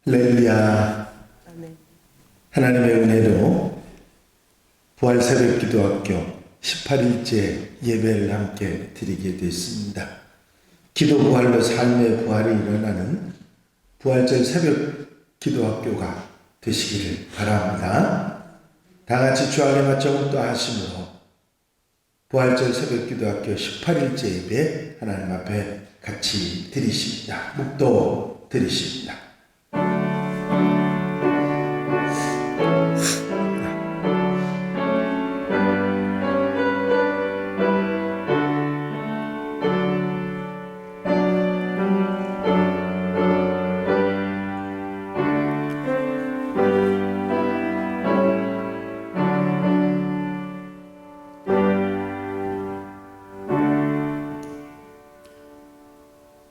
할렐루야. 하나님의 은혜로 부활 새벽 기도학교 18일째 예배를 함께 드리게 됐습니다. 기도 부활로 삶의 부활이 일어나는 부활절 새벽 기도학교가 되시기를 바랍니다. 다 같이 주안의 맞정을 하심으로 부활절 새벽 기도학교 18일째 예배 하나님 앞에 같이 드리십니다. 묵도 드리십니다.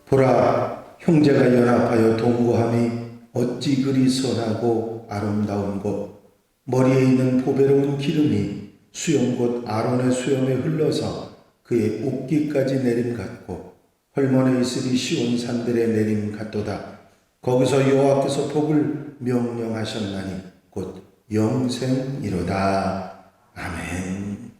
보라, 형제가 연합하여 동거함이 어찌 그리 선하고 아름다운고, 머리에 있는 보배로운 기름이 수염 곧 아론의 수염에 흘러서 그의 옷깃까지 내림 같고, 헐몬에 있으리 시온 산들의 내림 같도다. 거기서 여호와께서 복을 명령하셨나니 곧 영생이로다. 아멘.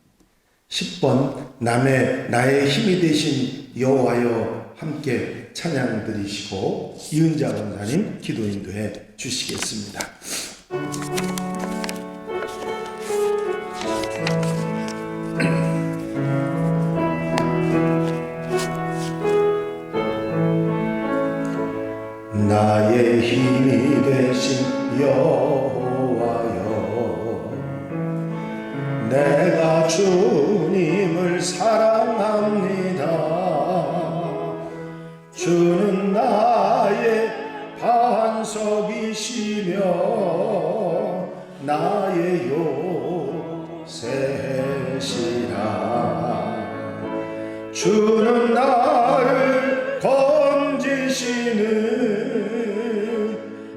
10번 나의 힘이 되신 여호와여 함께 찬양 드리시고 이은자 원사님 기도 인도해 주시겠습니다. 나의 힘이 되신 여호와여, 내가 주님을 사랑합니다. 주는 나의 반석이시며 나의 요새시라. 주는 나를 건지시는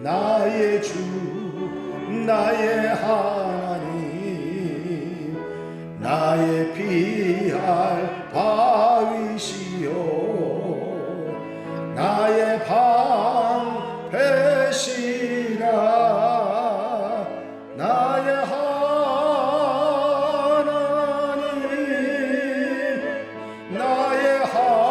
나의 주, 나의 하나님, 나의 피할 바위시요 나의 방패시라. 나의 하나님, 나의 하나님,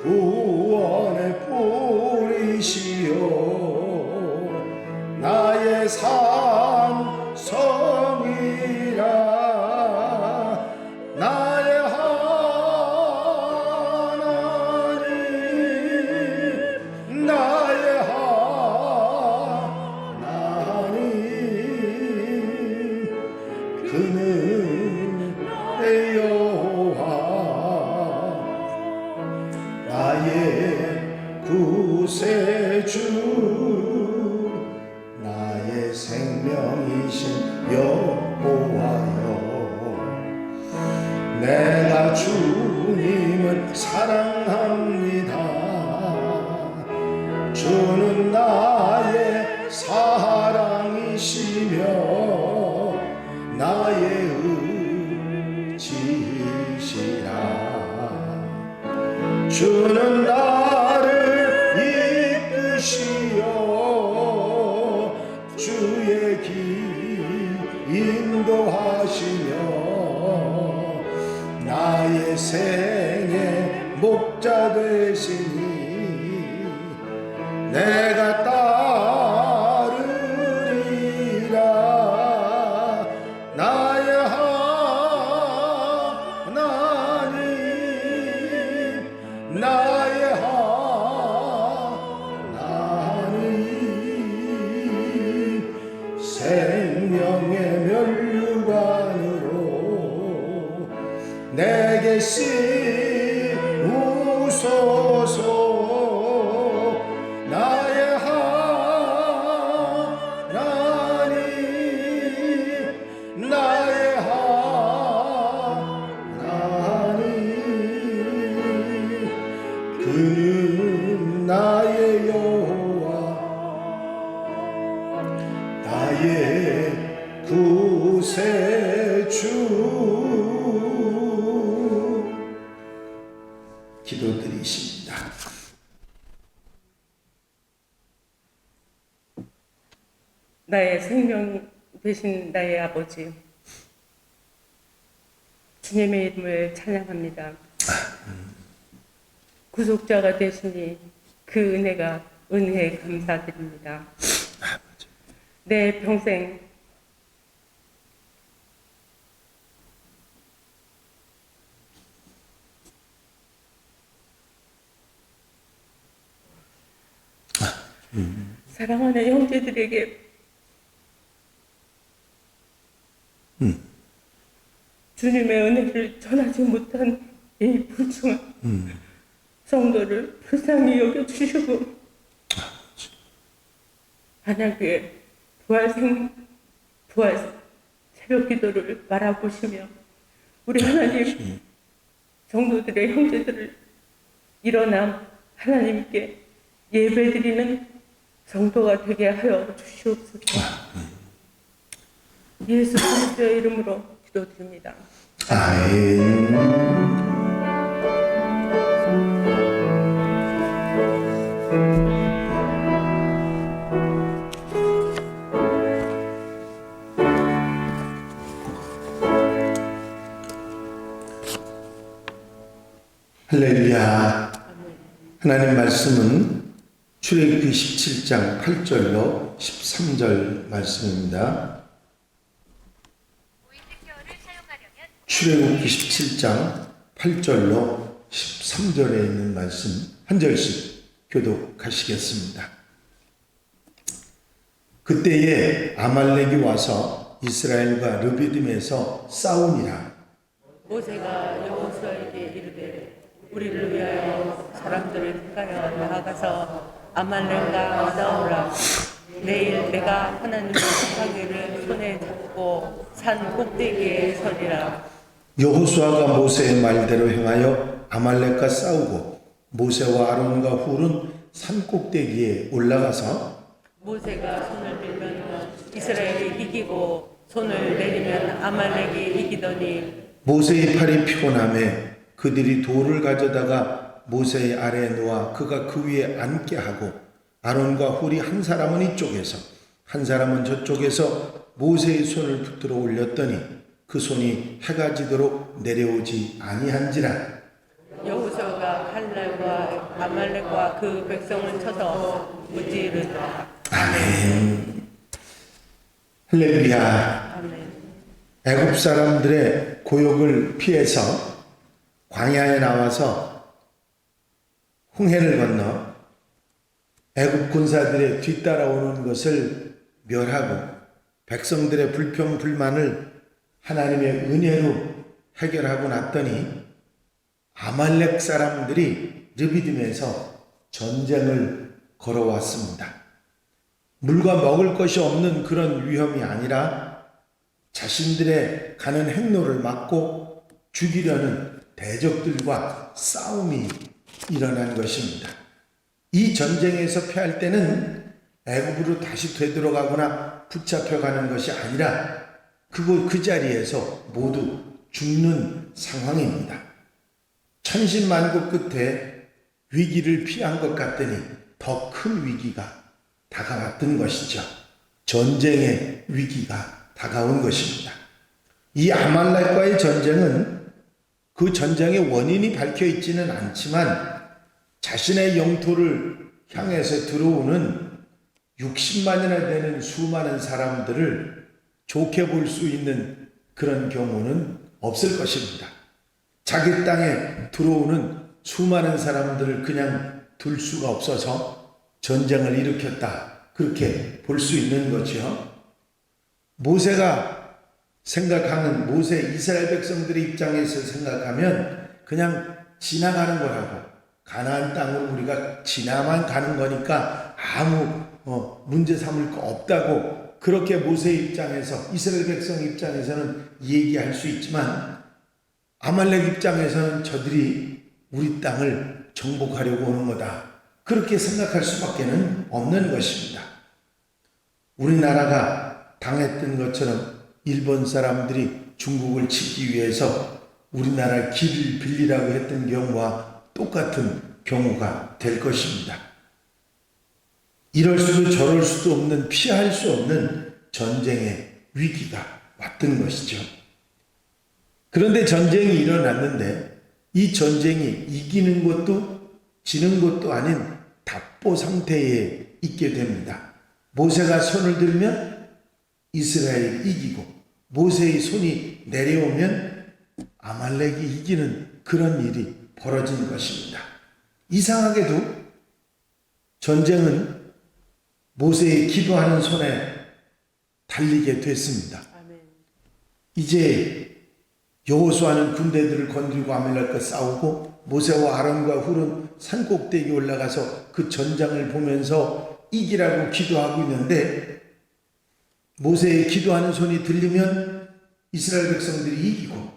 구원의 뿌리시요 나의 산성이라. 나의 하나님, 나의 하나님, 그는 내 여호와, 나의 구세주, 나의 생명이신 여호와여, 내가 주님을 사랑합니다. 주는 나의 사랑이시며 나의 의지시라. 주는 나를 이끄시어 주의 길 인도하시며 나의 생의 목자 되시니 내가 따르리라. 나의 하나님, 나의 하나님, 생명의 면류관으로 내게 씌우소서. 나의 구세주 기도드리십니다. 나의 생명 되신 나의 아버지, 주님의 이름을 찬양합니다. 구속자가 되시니 그 은혜에 감사드립니다. 내 평생 사랑하는 형제들에게 주님의 은혜를 전하지 못한 이 불충한 성도를 불쌍히 여겨주시고 만약에 부활 새벽 기도를 바라보시며 우리 하나님 성도들의 형제들을 일어나 하나님께 예배드리는 성도가 되게 하여 주시옵소서. 예수 그리스도의 이름으로 기도드립니다. 아멘. 할렐루야. 하나님 말씀은 출애굽기 17장 8절로 13절 말씀입니다. 출애굽기 17장 8절로 13절에 있는 말씀 한 절씩 교독하시겠습니다. 그때에 아말렉이 와서 이스라엘과 르비딤에서 싸우니라. 모세가 여호수아에게 이르되 우리를 위하여 사람들을 택하여 나아가서 아말렉과 싸우라. 내일 내가 하나님의 지팡이를 손에 잡고 산 꼭대기에 서리라. 여호수아가 모세의 말대로 행하여 아말렉과 싸우고 모세와 아론과 훌은 산 꼭대기에 올라가서 모세가 손을 들면 이스라엘이 이기고 손을 내리면 아말렉이 이기더니 모세의 팔이 피곤함에 그들이 돌을 가져다가 모세의 아래에 놓아 그가 그 위에 앉게 하고 아론과 훌이 한 사람은 이쪽에서 한 사람은 저쪽에서 모세의 손을 붙들어 올렸더니 그 손이 해가 지도록 내려오지 아니한지라. 여호수아가 칼날과 아말렉과 그 백성을 쳐서 무찌르더라. 아멘. 할렐루야. 아멘. 애굽 사람들의 고욕을 피해서 광야에 나와서 홍해를 건너 애굽 군사들의 뒤따라오는 것을 멸하고 백성들의 불평 불만을 하나님의 은혜로 해결하고 났더니 아말렉 사람들이 르비딤에서 전쟁을 걸어왔습니다. 물과 먹을 것이 없는 그런 위험이 아니라 자신들의 가는 행로를 막고 죽이려는 대적들과 싸움이 일어난 것입니다. 이 전쟁에서 패할 때는 애굽으로 다시 되돌아가거나 붙잡혀가는 것이 아니라 그 자리에서 모두 죽는 상황입니다. 천신만고 끝에 위기를 피한 것 같더니 더 큰 위기가 다가왔던 것이죠. 전쟁의 위기가 다가온 것입니다. 이 아말렉과의 전쟁은 그 전쟁의 원인이 밝혀 있지는 않지만 자신의 영토를 향해서 들어오는 60만이나 되는 수많은 사람들을 좋게 볼 수 있는 그런 경우는 없을 것입니다. 자기 땅에 들어오는 수많은 사람들을 그냥 둘 수가 없어서 전쟁을 일으켰다. 그렇게 볼 수 있는 거죠. 모세가 생각하는 모세 이스라엘 백성들의 입장에서 생각하면 그냥 지나가는 거라고, 가나안 땅으로 우리가 지나만 가는 거니까 아무 문제 삼을 거 없다고 그렇게 모세의 입장에서 이스라엘 백성 입장에서는 얘기할 수 있지만 아말렉 입장에서는 저들이 우리 땅을 정복하려고 오는 거다. 그렇게 생각할 수밖에 없는 것입니다. 우리나라가 당했던 것처럼 일본 사람들이 중국을 치기 위해서 우리나라 길을 빌리라고 했던 경우와 똑같은 경우가 될 것입니다. 이럴 수도 저럴 수도 없는, 피할 수 없는 전쟁의 위기가 왔던 것이죠. 그런데 전쟁이 일어났는데 이 전쟁이 이기는 것도 지는 것도 아닌 답보 상태에 있게 됩니다. 모세가 손을 들면 이스라엘이 이기고 모세의 손이 내려오면 아말렉이 이기는 그런 일이 벌어진 것입니다. 이상하게도 전쟁은 모세의 기도하는 손에 달리게 됐습니다. 아멘. 이제 여호수아는 군대들을 건드리고 아말렉과 싸우고 모세와 아론과 훌은 산꼭대기에 올라가서 그 전장을 보면서 이기라고 기도하고 있는데 모세의 기도하는 손이 들리면 이스라엘 백성들이 이기고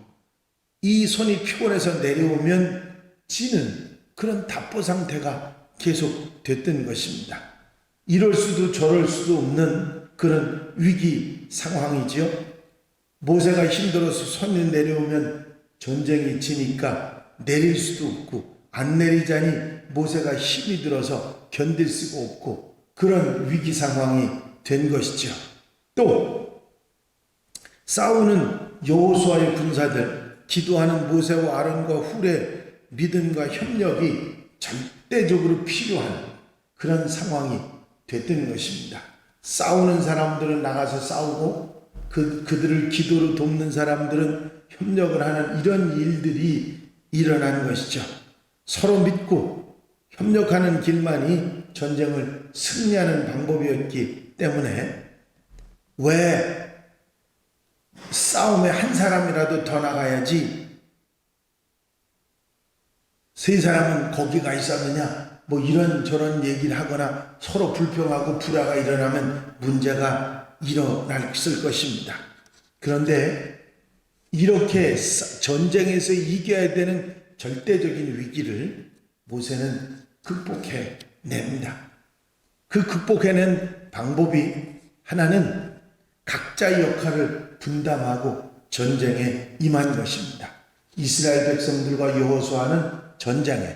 이 손이 피곤해서 내려오면 지는 그런 답보 상태가 계속 됐던 것입니다. 이럴 수도 저럴 수도 없는 그런 위기 상황이지요. 모세가 힘들어서 손이 내려오면 전쟁이 지니까 내릴 수도 없고 안 내리자니 모세가 힘이 들어서 견딜 수가 없고 그런 위기 상황이 된 것이죠. 또 싸우는 여호수아의 군사들, 기도하는 모세와 아론과 훌의 믿음과 협력이 절대적으로 필요한 그런 상황이 됐던 것입니다. 싸우는 사람들은 나가서 싸우고 그들을 기도로 돕는 사람들은 협력을 하는 이런 일들이 일어난 것이죠. 서로 믿고 협력하는 길만이 전쟁을 승리하는 방법이었기 때문에 왜 싸움에 한 사람이라도 더 나가야지 세 사람은 거기 가 있었느냐 뭐 이런저런 얘기를 하거나 서로 불평하고 불화가 일어나면 문제가 일어날 것입니다. 그런데 이렇게 전쟁에서 이겨야 되는 절대적인 위기를 모세는 극복해냅니다. 그 극복해낸 방법이 하나는 각자의 역할을 분담하고 전쟁에 임한 것입니다. 이스라엘 백성들과 여호수아는 전쟁에,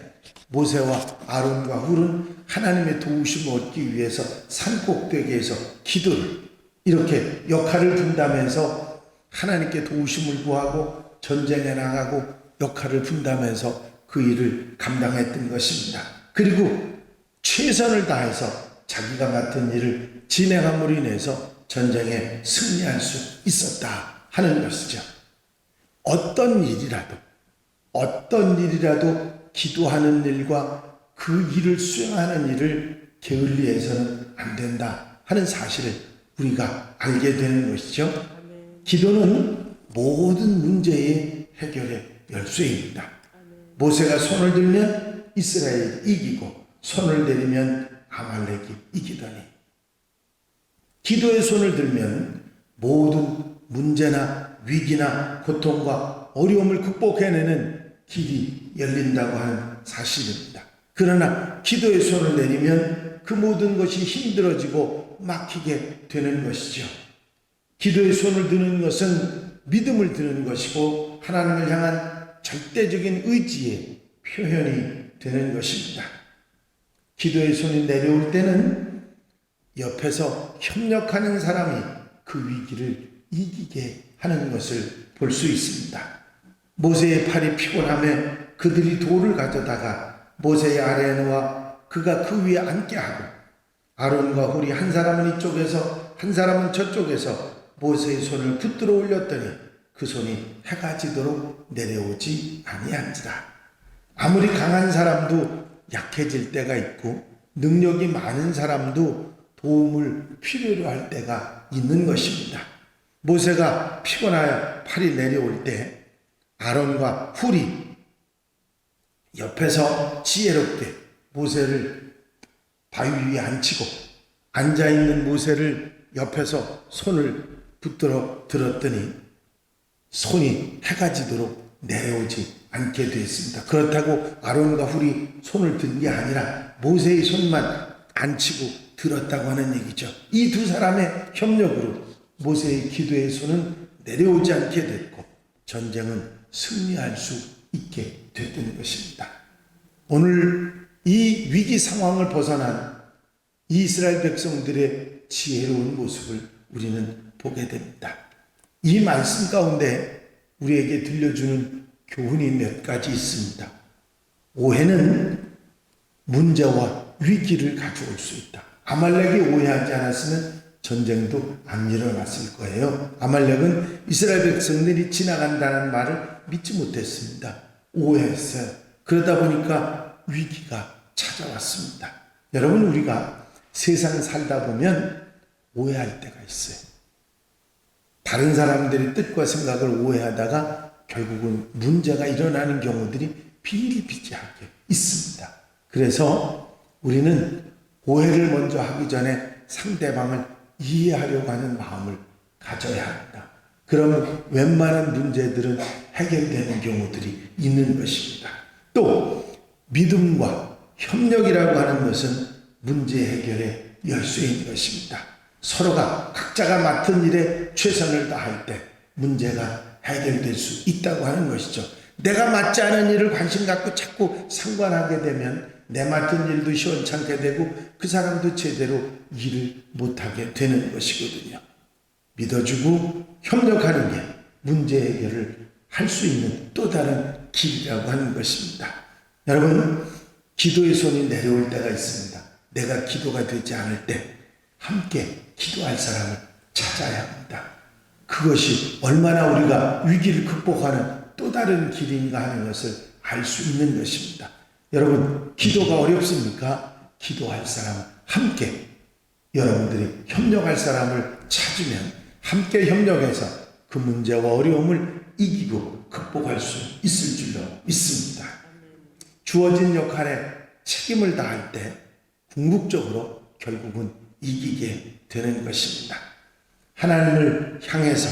모세와 아론과 훌은 하나님의 도우심을 얻기 위해서 산꼭대기에서 기도를 이렇게 역할을 분담해서 하나님께 도우심을 구하고 전쟁에 나가고 역할을 분담해서 그 일을 감당했던 것입니다. 그리고 최선을 다해서 자기가 맡은 일을 진행함으로 인해서 전쟁에 승리할 수 있었다 하는 것이죠. 어떤 일이라도 기도하는 일과 그 일을 수행하는 일을 게을리해서는 안 된다 하는 사실을 우리가 알게 되는 것이죠. 기도는 모든 문제의 해결의 열쇠입니다. 모세가 손을 들면 이스라엘이 이기고 손을 내리면 아말렉이 이기더니 기도의 손을 들면 모든 문제나 위기나 고통과 어려움을 극복해내는 길이 열린다고 하는 사실입니다. 그러나 기도의 손을 내리면 그 모든 것이 힘들어지고 막히게 되는 것이죠. 기도의 손을 드는 것은 믿음을 드는 것이고 하나님을 향한 절대적인 의지의 표현이 되는 것입니다. 기도의 손이 내려올 때는 옆에서 협력하는 사람이 그 위기를 이기게 하는 것을 볼 수 있습니다. 모세의 팔이 피곤함에 그들이 돌을 가져다가 모세의 아래에 놓아 그가 그 위에 앉게 하고 아론과 훌이 한 사람은 이쪽에서 한 사람은 저쪽에서 모세의 손을 붙들어 올렸더니 그 손이 해가 지도록 내려오지 아니한지라. 아무리 강한 사람도 약해질 때가 있고 능력이 많은 사람도 도움을 필요로 할 때가 있는 것입니다. 모세가 피곤하여 팔이 내려올 때 아론과 훌이 옆에서 지혜롭게 모세를 바위 위에 앉히고 앉아있는 모세를 옆에서 손을 붙들어 들었더니 손이 해가 지도록 내려오지 않게 되었습니다. 그렇다고 아론과 훌이 손을 든 게 아니라 모세의 손만 앉히고 들었다고 하는 얘기죠. 이 두 사람의 협력으로 모세의 기도의 손은 내려오지 않게 됐고 전쟁은 승리할 수 있게 됐던 것입니다. 오늘 이 위기 상황을 벗어난 이스라엘 백성들의 지혜로운 모습을 우리는 보게 됩니다. 이 말씀 가운데 우리에게 들려주는 교훈이 몇 가지 있습니다. 오해는 문제와 위기를 가져올 수 있다. 아말렉이 오해하지 않았으면 전쟁도 안 일어났을 거예요. 아말렉은 이스라엘 백성들이 지나간다는 말을 믿지 못했습니다. 오해했어요. 그러다 보니까 위기가 찾아왔습니다. 여러분, 우리가 세상 살다 보면 오해할 때가 있어요. 다른 사람들의 뜻과 생각을 오해하다가 결국은 문제가 일어나는 경우들이 비일비재하게 있습니다. 그래서 우리는 오해를 먼저 하기 전에 상대방을 이해하려고 하는 마음을 가져야 합니다. 그러면 웬만한 문제들은 해결되는 경우들이 있는 것입니다. 또 믿음과 협력이라고 하는 것은 문제 해결의 열쇠인 것입니다. 서로가 각자가 맡은 일에 최선을 다할 때 문제가 해결될 수 있다고 하는 것이죠. 내가 맡지 않은 일을 관심 갖고 자꾸 상관하게 되면 내 맡은 일도 시원찮게 되고 그 사람도 제대로 일을 못하게 되는 것이거든요. 믿어주고 협력하는 게 문제 해결을 할 수 있는 또 다른 길이라고 하는 것입니다. 여러분, 기도의 손이 내려올 때가 있습니다. 내가 기도가 되지 않을 때 함께 기도할 사람을 찾아야 합니다. 그것이 얼마나 우리가 위기를 극복하는 또 다른 길인가 하는 것을 알 수 있는 것입니다. 여러분, 기도가 어렵습니까? 기도할 사람 함께 여러분들이 협력할 사람을 찾으면 함께 협력해서 그 문제와 어려움을 이기고 극복할 수 있을 줄로 믿습니다. 주어진 역할에 책임을 다할 때 궁극적으로 결국은 이기게 되는 것입니다. 하나님을 향해서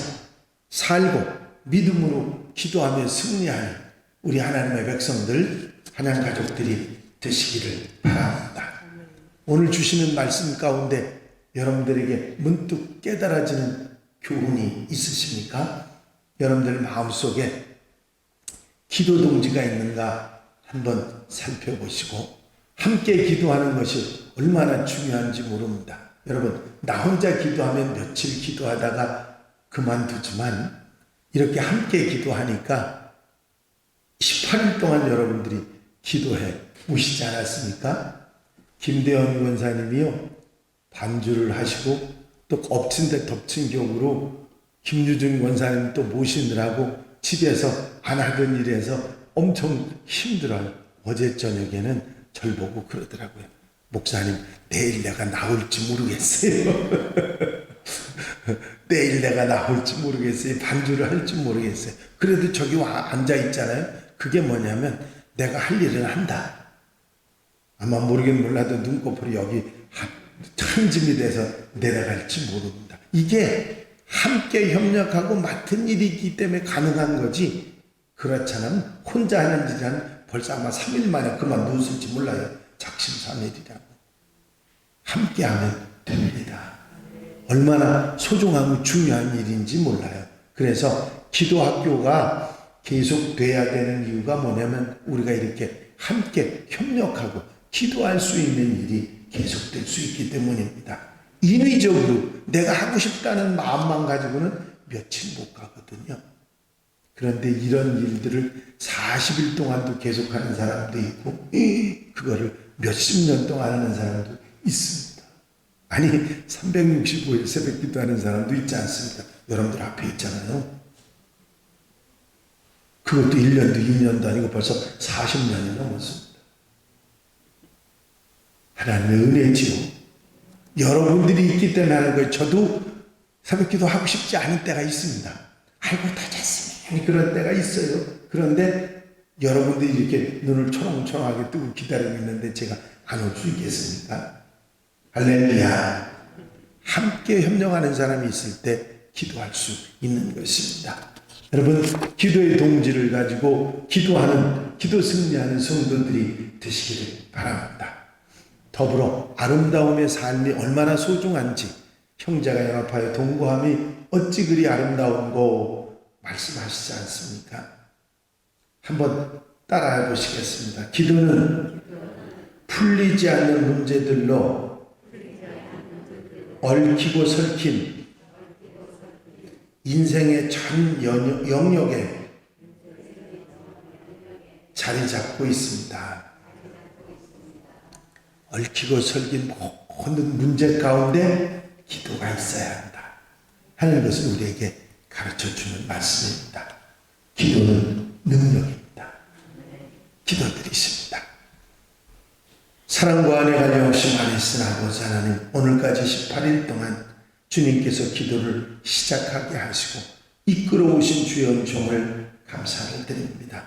살고 믿음으로 기도하며 승리하는 우리 하나님의 백성들, 하나님 가족들이 되시기를 바랍니다. 오늘 주시는 말씀 가운데 여러분들에게 문득 깨달아지는 교훈이 있으십니까? 여러분들 마음속에 기도 동지가 있는가 한번 살펴보시고 함께 기도하는 것이 얼마나 중요한지 모릅니다. 여러분, 나 혼자 기도하면 며칠 기도하다가 그만두지만 이렇게 함께 기도하니까 18일 동안 여러분들이 기도해 오시지 않았습니까? 김대현 원사님이요, 반주를 하시고 또 엎친 데 덮친 격으로 김유중 원사님 또 모시느라고 집에서 안 하던 일에서 엄청 힘들어요. 어제 저녁에는 절 보고 그러더라고요. 목사님, 내일 내가 나올지 모르겠어요. 내일 내가 나올지 모르겠어요. 반주를 할지 모르겠어요. 그래도 저기 와 앉아 있잖아요. 그게 뭐냐면 내가 할 일은 한다. 아마 모르긴 몰라도 눈꺼풀이 여기 한 짐이 돼서 내려갈지 모릅니다. 이게 함께 협력하고 맡은 일이기 때문에 가능한 거지, 그렇지 않으면 혼자 하는 일은 벌써 아마 3일 만에 그만두었을지 몰라요. 작심삼일이라고. 함께 하면 됩니다. 얼마나 소중하고 중요한 일인지 몰라요. 그래서 기도학교가 계속돼야 되는 이유가 뭐냐면 우리가 이렇게 함께 협력하고 기도할 수 있는 일이 계속될 수 있기 때문입니다. 인위적으로 내가 하고 싶다는 마음만 가지고는 며칠 못 가거든요. 그런데 이런 일들을 40일 동안도 계속하는 사람도 있고 그거를 몇십 년 동안 하는 사람도 있습니다. 아니 365일 새벽 기도하는 사람도 있지 않습니까? 여러분들 앞에 있잖아요. 그것도 1년도 2년도 아니고 벌써 40년이 넘었습니다. 하나님의 은혜지요. 여러분들이 있기 때문에 하는 거예요. 저도 새벽기도 하고 싶지 않은 때가 있습니다. 아이고 다 잤으면 그런 때가 있어요. 그런데 여러분들이 이렇게 눈을 초롱초롱하게 뜨고 기다리고 있는데 제가 안 올 수 있겠습니까? 할렐루야. 함께 협력하는 사람이 있을 때 기도할 수 있는 것입니다. 여러분, 기도의 동지를 가지고 기도하는, 기도 승리하는 성도들이 되시기를 바랍니다. 더불어 아름다움의 삶이 얼마나 소중한지 형제가 연합하여 동거함이 어찌 그리 아름다운고 말씀하시지 않습니까? 한번 따라해 보시겠습니다. 기도는 풀리지 않는 문제들로 얽히고 설킨 인생의 전 영역에 자리 잡고 있습니다. 얽히고 설킨 모든 문제 가운데 기도가 있어야 한다 하는 것을 우리에게 가르쳐주는 말씀입니다. 기도는 능력입니다. 기도드리십니다. 사랑과 은혜가 영없이 많으신 아버지 하나님, 오늘까지 18일 동안 주님께서 기도를 시작하게 하시고 이끌어 오신 주의 은총을 감사를 드립니다.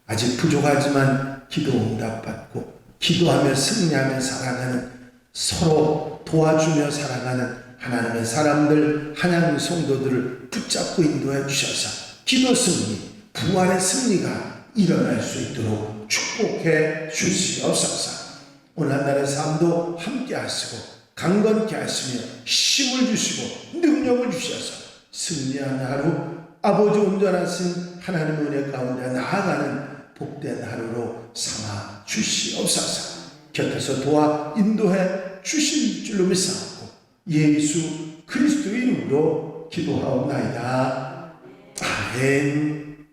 아직 부족하지만 기도 응답받고 기도하며 승리하며 살아가는, 서로 도와주며 살아가는 하나님의 사람들, 하나님의 성도들을 붙잡고 인도해 주셔서 기도 승리, 부활의 승리가 일어날 수 있도록 축복해 주시옵소서. 오늘 한 날의 삶도 함께 하시고 강건케 하시며 힘을 주시고 능력을 주셔서 승리하는 하루, 아버지 온전하신 하나님의 은혜 가운데 나아가는 복된 하루로 삼아 주시옵소서. 곁에서 도와 인도해 주실 줄로 믿사옵고 예수 그리스도의 이름으로 기도하옵나이다. 아멘.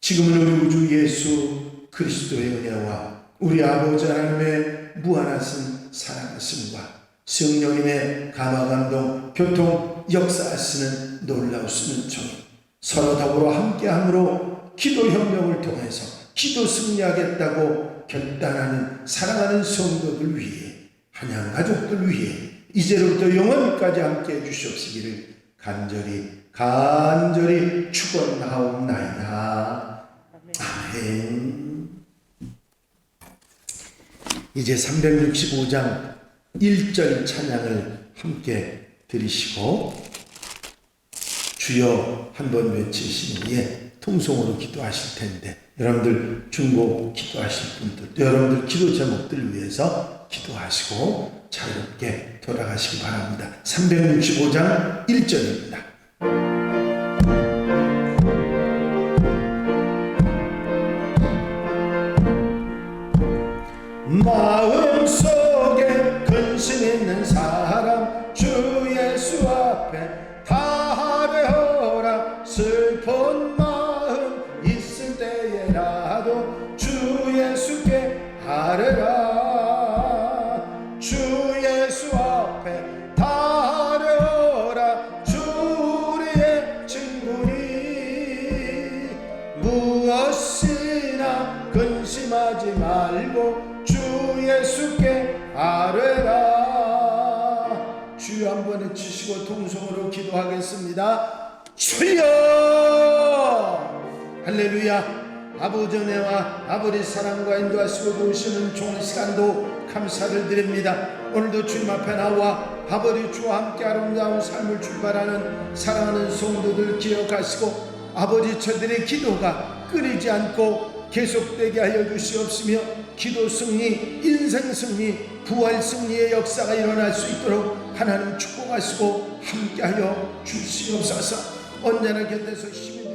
지금은 우리 우주 예수 그리스도의 은혜와 우리 아버지 하나님의 무한하신 사랑하심과 성령님의 감화감동 교통 역사하시는 놀라우신 은총이 서로 더불어 함께함으로 기도혁명을 통해서 기도 승리하겠다고 결단하는 사랑하는 성도들 위해, 한양 가족들 위해 이제로부터 영원까지 함께해 주시옵시기를 간절히 축원하옵나이다. 아멘. 이제 365장 1절 찬양을 함께 들으시고 주여 한번 외치신 후에 통성으로 기도하실 텐데, 여러분들 중보 기도하실 분들, 여러분들 기도 제목들 위해서 기도하시고 자유롭게 돌아가시기 바랍니다. 365장 1절입니다. 마음속에 근심 있는 사람 주 예수 앞에 다하려라. 슬픈 마음 있을 때에라도 주 예수께 하려라. 주 예수 앞에 다하려라. 주 우리의 친구니 무엇이나 근심하지 말고 예수께 아뢰라. 주여 한번 외치시고 통성으로 기도하겠습니다. 주여! 할렐루야. 아버지 은혜와 아버지 사랑과 인도하시고 도우시는 좋은 시간도 감사를 드립니다. 오늘도 주님 앞에 나와 아버지 주와 함께 아름다운 삶을 출발하는 사랑하는 성도들 기억하시고 아버지 저들의 기도가 끊이지 않고 계속되게 하여 주시옵시며 기도 승리, 인생 승리, 부활 승리의 역사가 일어날 수 있도록 하나님 축복하시고 함께하여 주시옵소서. 언제나 곁에서 힘이